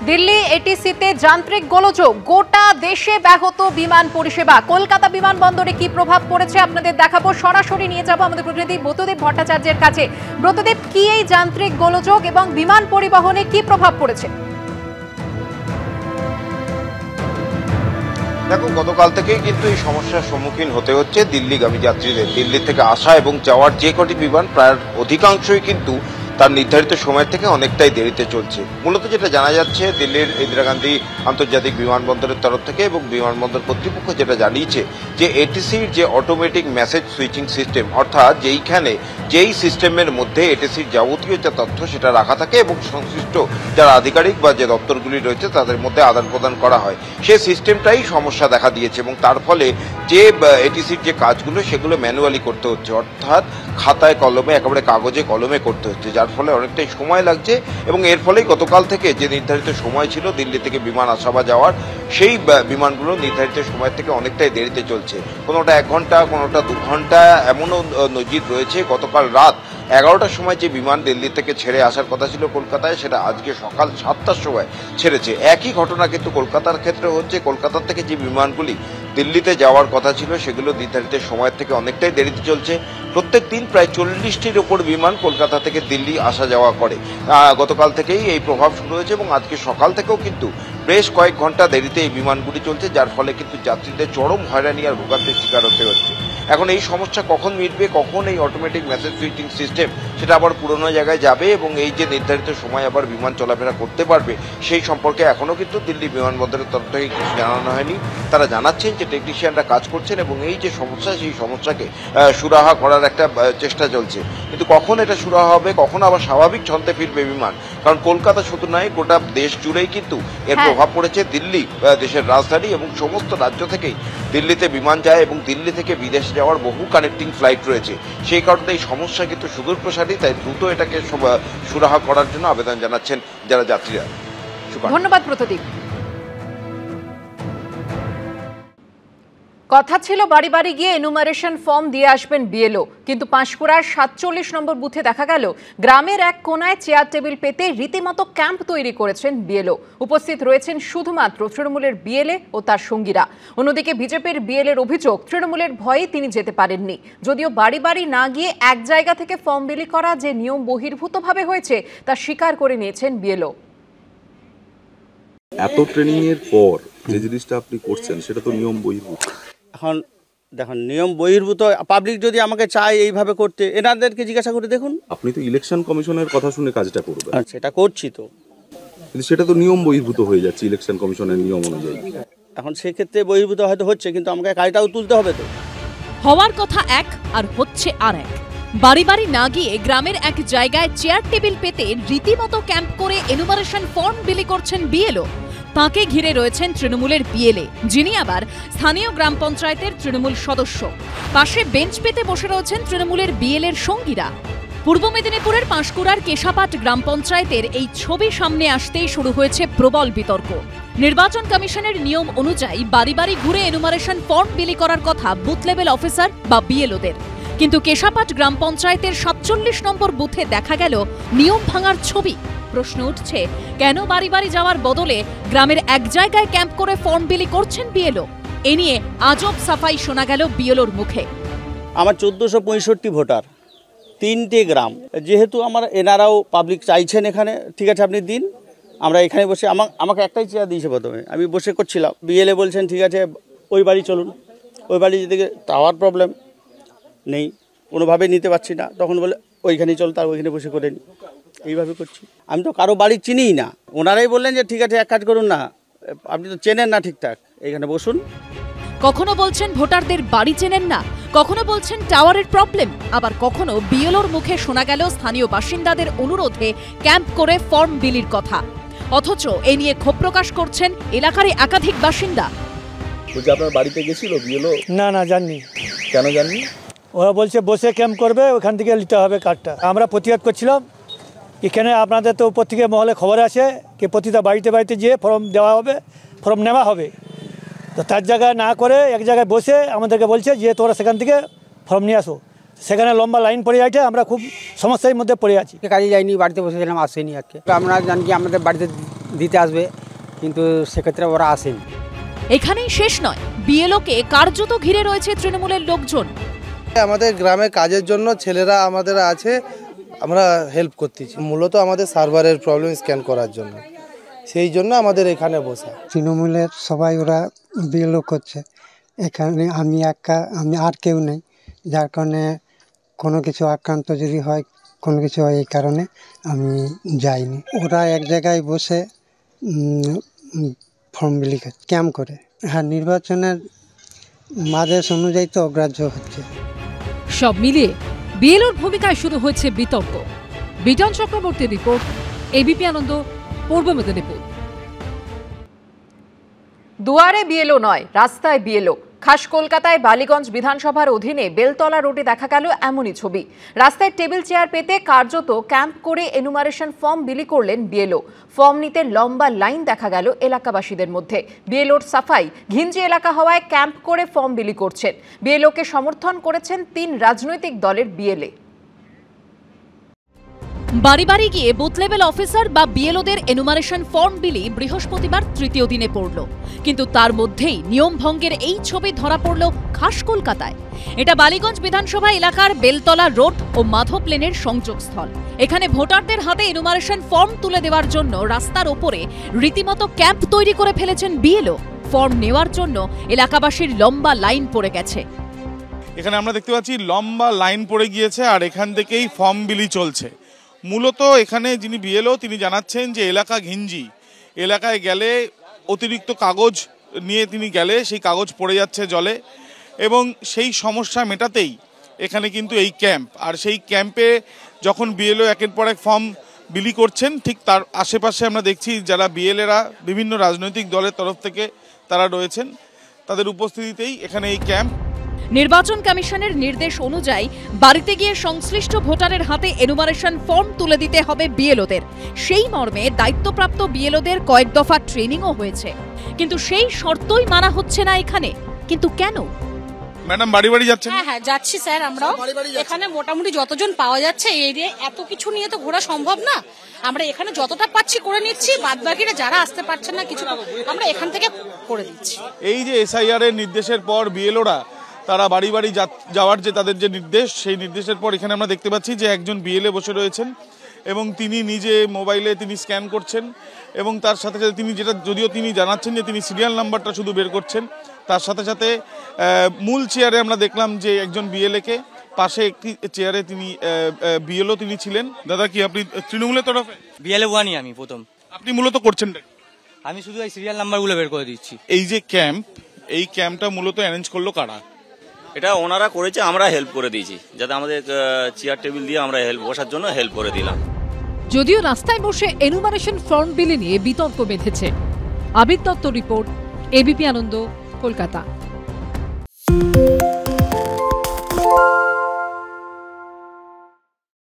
দিল্লি এটিসিতে যান্ত্রিক গোলযোগ, গোটা দেশে ব্যাহত বিমান পরিষেবা। কলকাতা বিমানবন্দরে কি প্রভাব পড়েছে আপনাদের দেখাবো, সরাসরি নিয়ে যাব আমাদের প্রতিনিধি ব্রতদীপ ভট্টাচার্যের কাছে। ব্রতদীপ, কি এই যান্ত্রিক গোলযোগ এবং বিমান পরিবহনে কি প্রভাব পড়েছে? দেখো, গতকাল থেকেই কিন্তু এই সমস্যার সম্মুখীন হতে হচ্ছে দিল্লিগামী যাত্রীদের। দিল্লি থেকে আসা এবং যাওয়ার যে কটি বিমান প্রায় অধিকাংশই কিন্তু তার নির্ধারিত সময় থেকে অনেকটাই দেরিতে চলছে। মূলত যেটা জানা যাচ্ছে, দিল্লির ইন্দিরা গান্ধী আন্তর্জাতিক বিমানবন্দরের তরফ থেকে এবং বিমানবন্দর কর্তৃপক্ষ যেটা জানিয়েছে যে এটিসির যে অটোমেটিক মেসেজ সুইচিং সিস্টেম, অর্থাৎ যেই সিস্টেমের মধ্যে এটিসির যাবতীয় যে তথ্য সেটা রাখা থাকে এবং সংশ্লিষ্ট যারা আধিকারিক বা যে দপ্তরগুলি রয়েছে তাদের মধ্যে আদান প্রদান করা হয়, সেই সিস্টেমটাই সমস্যা দেখা দিয়েছে এবং তার ফলে যে এটিসির যে কাজগুলো সেগুলো ম্যানুয়ালি করতে হচ্ছে, অর্থাৎ খাতায় কলমে, একেবারে কাগজে কলমে করতে হচ্ছে, যার ফলে অনেকটাই সময় লাগছে। এবং এর ফলেই গতকাল থেকে যে নির্ধারিত সময় ছিল দিল্লি থেকে বিমান আসা বা যাওয়ার, সেই বিমানগুলো নির্ধারিত সময় থেকে অনেকটাই দেরিতে চলছে। কোনোটা 1 ঘন্টা, কোনোটা 2 ঘন্টা, এমনও নজির রয়েছে। গতকাল রাত 11টার সময় যে বিমান দিল্লি থেকে ছেড়ে আসার কথা ছিল কলকাতায়, সেটা আজকে সকাল 7টার সময় ছেড়েছে। একই ঘটনা কিন্তু কলকাতার ক্ষেত্রে হচ্ছে। কলকাতা থেকে যে বিমানগুলি দিল্লিতে যাওয়ার কথা ছিল সেগুলো নির্ধারিত সময়ের থেকে অনেকটাই দেরিতে চলছে। প্রত্যেক দিন প্রায় 40টির ওপর বিমান কলকাতা থেকে দিল্লি আসা যাওয়া করে। গতকাল থেকেই এই প্রভাব শুরু হয়েছে এবং আজকে সকাল থেকেও কিন্তু বেশ কয়েক ঘন্টা দেরিতে এই বিমানগুলি চলছে, যার ফলে কিন্তু যাত্রীদের চরম হয়রানি আর ভোগান্তির শিকার হতে হচ্ছে। এখন এই সমস্যা কখন মিটবে, কখন এই অটোমেটিক মেসেজ সুইচিং সিস্টেম সেটা আবার পুরোনো জায়গায় যাবে এবং এই যে নির্ধারিত সময় আবার বিমান চলাফেরা করতে পারবে, সেই সম্পর্কে এখনও কিন্তু দিল্লি বিমানবন্দরের তরফ থেকে কিছু জানানো হয়নি। তারা জানাচ্ছেন যে টেকনিশিয়ানরা কাজ করছেন এবং এই যে সমস্যা, সেই সমস্যাকে সুরাহা করার একটা চেষ্টা চলছে। কিন্তু কখন এটা সুরাহা হবে, কখন আবার স্বাভাবিক ছন্দে ফিরবে বিমান, কারণ কলকাতা শুধু নয়, গোটা দেশ জুড়েই কিন্তু এর প্রভাব পড়েছে। দিল্লি দেশের রাজধানী এবং সমস্ত রাজ্য থেকেই দিল্লিতে বিমান যায় এবং দিল্লি থেকে বিদেশে যাওয়ার বহু কানেক্টিং ফ্লাইট রয়েছে। সেই কারণে এই সমস্যা কিন্তু সুদূর প্রসারী, তাই দ্রুত এটাকে সুরাহা করার জন্য আবেদন জানাচ্ছেন যারা যাত্রীরা। ধন্যবাদ প্রতদীপ। কথা ছিল বাড়ি বাড়ি গিয়ে এনুমারেশন ফর্ম দিয়ে আসবেন বিএলও, কিন্তু পাঁশকুড়ার 47 নম্বর বুথে দেখা গেল গ্রামের এক কোনায় চেয়ার টেবিল পেতে রীতিমতো ক্যাম্প তৈরি করেছেন বিএলও। উপস্থিত রয়েছেন শুধুমাত্র তৃণমূলের বিএলএ ও তার সঙ্গীরা। অন্যদিকে বিজেপির বিএলএর অভিযোগ, তৃণমূলের ভয়ে তিনি যেতে পারেননি। যদিও বাড়ি বাড়ি না গিয়ে এক জায়গা থেকে ফর্ম বিলি করা যে নিয়ম বহির্ভূতভাবে হয়েছে তা স্বীকার করে নিয়েছেন বিএলও। এত ট্রেনিং এর পর যে জিনিসটা আপনি করছেন সেটা তো নিয়ম বহির্ভূত। এখন দেখুন, নিয়ম বহির্ভূত পাবলিক যদি আমাকে চায় এইভাবে করতে, এনাদেরকে জিজ্ঞাসা করে দেখুন। আপনি তো ইলেকশন কমিশনের কথা শুনে কাজটা করবেন। সেটা করছি তো, কিন্তু সেটা তো নিয়ম বহির্ভূত হয়ে যাচ্ছে ইলেকশন কমিশনের নিয়ম অনুযায়ী। এখন সেক্ষেত্রে বহির্ভূত হয়তো হচ্ছে, কিন্তু আমাকে কাজটাও তুলতে হবে তো। হওয়ার কথা এক আর হচ্ছে আর এক। বাড়ি বাড়ি না গিয়ে গ্রামের এক জায়গায় চেয়ার টেবিল পেতে রীতিমতো ক্যাম্প করে এনুমারেশন ফর্ম বিলি করছেন বিএলও। তাকে ঘিরে রয়েছেন তৃণমূলের বিএলএ, যিনি আবার স্থানীয় গ্রাম পঞ্চায়েতের তৃণমূল সদস্য। পাশে বেঞ্চ পেতে বসে রয়েছেন তৃণমূলের বিএলএর সঙ্গীরা। পূর্ব মেদিনীপুরের পাঁশকুড়ার কেশাপাট গ্রাম পঞ্চায়েতের এই ছবি সামনে আসতেই শুরু হয়েছে প্রবল বিতর্ক। নির্বাচন কমিশনের নিয়ম অনুযায়ী বাড়ি বাড়ি ঘুরে এনুমারেশন ফর্ম বিলি করার কথা বুথ লেভেল অফিসার বা বিএলওদের, কিন্তু কেশাপাট গ্রাম পঞ্চায়েতের 47 নম্বর বুথে দেখা গেল নিয়ম ভাঙার ছবি। প্রশ্ন উঠছে, কেন বাড়ি বাড়ি যাওয়ার বদলে গ্রামের এক জায়গায় ক্যাম্প করে ফর্ম বিলি করছেন বিএলও? এ নিয়ে আজব সাফাই শোনা গেল বিএলওর মুখে। আমার 1465 ভোটার, 3টে গ্রাম, যেহেতু আমার এনারাও পাবলিক চাইছেন এখানে, ঠিক আছে আপনি দিন, আমরা এখানে বসে, আমাকে একটাই চেয়ার দিয়েছে প্রথমে, আমি বসে করছিলাম। বিএলএ বলছেন ঠিক আছে ওই বাড়ি চলুন, ওই বাড়ি যেদিকে টাওয়ার প্রবলেম নেই, কোনোভাবে নিতে পারছি না, তখন বলে ওইখানেই চল, তার ওইখানে বসে করে নি। এইভাবে করছি। আমি তো কারো বাড়ি চিনিই না, ওনারাই বললেন যে ঠিক আছে এক কাজ করুন না, আপনি তো চেনেন না ঠিকঠাক, এখানে বসুন। কখনো বলছেন ভোটারদের বাড়ি চেনেন না, কখনো বলছেন টাওয়ারের প্রবলেম, আবার কখনো বিএলওর মুখে শোনা গেল স্থানীয় বাসিন্দাদের অনুরোধে ক্যাম্প করে ফর্ম বিলির কথা। অথচ এ নিয়ে ক্ষোভ প্রকাশ করছেন এলাকারই একাধিক বাসিন্দা। বলছি আপনার বাড়িতে গেছিল বিএলও? না জাননি। কেন জাননি? ওরা বলছে বসে ক্যাম্প করবে, ওখান থেকে নিতে হবে কার্ডটা। আমরা প্রতিবাদ করছিলাম, এখানে আপনাদের তো উপর থেকে মহলে খবর আছে কি প্রতিটা বাড়িতে বাড়িতে যেয়ে ফর্ম দেওয়া হবে, ফর্ম নেওয়া হবে। তো তার জায়গায় না করে এক জায়গায় বসে আমাদেরকে বলছে যে তোরা সেখান থেকে ফর্ম নিয়ে আসো। সেখানে লম্বা লাইন পড়ে যাচ্ছে, আমরা খুব সমস্যার মধ্যে পড়ে আছি। কাজে যাইনি, বাড়িতে বসেছিলাম, আসেনি আজকে। আমরা জানি কি আমাদের বাড়িতে দিতে আসবে, কিন্তু সেক্ষেত্রে ওরা আসেনি। এখানেই শেষ নয়, বিএলওকে কার্যত ঘিরে রয়েছে তৃণমূলের লোকজন। আমাদের গ্রামে কাজের জন্য ছেলেরা আমাদের আছে, আমরা হেল্প করতেছি। মূলত আমাদের সার্ভারের প্রবলেম স্ক্যান করার জন্য, সেই জন্য আমাদের এখানে বসা। তৃণমূলের সবাই ওরা বিএলও করছে, এখানে আমি আর কেউ নেই, যার কারণে কোনো কিছু আক্রান্ত যদি হয়, কোনো কিছু হয়, এই কারণে আমি যাইনি। ওরা এক জায়গায় বসে ফর্ম বিলি ক্যাম্প করে। হ্যাঁ, নির্বাচনের আদেশ অনুযায়ী তো অগ্রাহ্য হচ্ছে। সব মিলিয়ে বিএলওর ভূমিকায় শুরু হয়েছে বিতর্ক। বিজন চক্রবর্তীর রিপোর্ট, এবিপি আনন্দ, পূর্ব মেদিনীপুর। দুয়ারে বিএলও নয়, রাস্তায় বিএলও। খাস কলকাতায় বালিগঞ্জ বিধানসভার অধীনে বেলতলা রোডে দেখা গেল এমনই ছবি। রাস্তায় টেবিল চেয়ার পেতে কার্যত ক্যাম্প করে এনুমারেশন ফর্ম বিলি করলেন বিএলও। ফর্ম নিতে লম্বা লাইন দেখা গেল এলাকাবাসীদের মধ্যে। বিএলওর সাফাই, ঘিঞ্জি এলাকা হওয়ায় ক্যাম্প করে ফর্ম বিলি করছেন। বিএলওকে সমর্থন করেছেন 3 রাজনৈতিক দলের বিএলএ। বাড়ি বাড়ি গিয়ে বুথ লেভেল অফিসার বা বিএলওদের এনুমারেশন ফর্ম বিলি বৃহস্পতিবার তৃতীয় দিনে পড়ল, কিন্তু তার মধ্যেই নিয়ম ভঙ্গের এই ছবি ধরা পড়ল খাস কলকাতায়। এটা বালিগঞ্জ বিধানসভা এলাকার বেলতলা রোড ও মাধব লেনের সংযোগস্থল। এখানে ভোটারদের হাতে এনুমারেশন ফর্ম তুলে দেওয়ার জন্য রাস্তার ওপরে রীতিমতো ক্যাম্প তৈরি করে ফেলেছেন বিএলও। ফর্ম নেওয়ার জন্য এলাকাবাসীর লম্বা লাইন পড়ে গেছে। এখানে আমরা দেখতে পাচ্ছি লম্বা লাইন পড়ে গিয়েছে, আর এখান থেকেই ফর্ম বিলি চলছে। মূলত এখানে যিনি বিএলও তিনি জানাচ্ছেন যে এলাকা ঘিঞ্জি, এলাকায় গেলে অতিরিক্ত কাগজ নিয়ে তিনি গেলে সেই কাগজ পড়ে যাচ্ছে জলে, এবং সেই সমস্যা মেটাতেই এখানে কিন্তু এই ক্যাম্প। আর সেই ক্যাম্পে যখন বিএলও একের পর এক ফর্ম বিলি করছেন, ঠিক তার আশেপাশে আমরা দেখছি যারা বিএলএরা বিভিন্ন রাজনৈতিক দলের তরফ থেকে তারা রয়েছেন, তাদের উপস্থিতিতেই এখানে এই ক্যাম্প। নির্বাচন কমিশনের নির্দেশ অনুযায়ী বাড়িতে গিয়ে সংশ্লিষ্ট ভোটারের হাতে এনুমারেশন ফর্ম তুলে দিতে হবে বিএলওদের। সেই মর্মে দায়িত্বপ্রাপ্ত বিএলওদের কয়েক দফা ট্রেনিংও হয়েছে, কিন্তু সেই শর্তই মানা হচ্ছে না এখানে। কিন্তু কেন? ম্যাডাম বাড়ি বাড়ি যাচ্ছেন? হ্যাঁ যাচ্ছি স্যার, আমরাও এখানে মোটামুটি যতজন পাওয়া যাচ্ছে এই এরিয়ায় এত কিছু নিয়ে তো ঘোরা সম্ভব না। আমরা এখানে যতটা পাচ্ছি করে নিচ্ছি, বাদ বাকিরা যারা আসতে পারছেন না কিছু আমরা এখান থেকে করে দিচ্ছি। এই যে এসআইআর এর নির্দেশের পর বিএলওরা তারা বাড়ি বাড়ি যাওয়ার যে তাদের যে নির্দেশ, সেই নির্দেশের পর এখানে আমরা দেখতে পাচ্ছি যে একজন বিএলএ বসে রয়েছেন এবং তিনি নিজে মোবাইলে তিনি স্ক্যান করছেন, এবং তার সাথে সাথে তিনি যেটা যদিও তিনি জানাচ্ছেন যে তিনি সিরিয়াল নাম্বারটা শুধু বের করছেন, তার সাথে সাথে মূল চেয়ারে আমরা দেখলাম যে একজন বিএলএকে, পাশে একটি চেয়ারে তিনি বিএলও তিনি ছিলেন। দাদা কি আপনি তৃণমূলের তরফে? বিএলএ ওয়ানই আমি প্রথম। আপনি মূলত করছেন? আমি শুধু এই সিরিয়াল নাম্বারগুলো বের করে দিচ্ছি। এই যে ক্যাম্প, এই ক্যাম্পটা মূলত অ্যারেঞ্জ করলো কারা? এটা ওনারা করেছে, আমরা হেল্প করে দিয়েছি, যাতে আমাদের চেয়ার টেবিল দিয়ে আমরা বসার জন্য হেল্প করে দিলাম। যদিও রাস্তায় বসে এনুমারেশন ফর্ম বিলি নিয়ে বিতর্ক বেঁধেছে। আবির দত্ত রিপোর্ট, এবিপি আনন্দ, কলকাতা।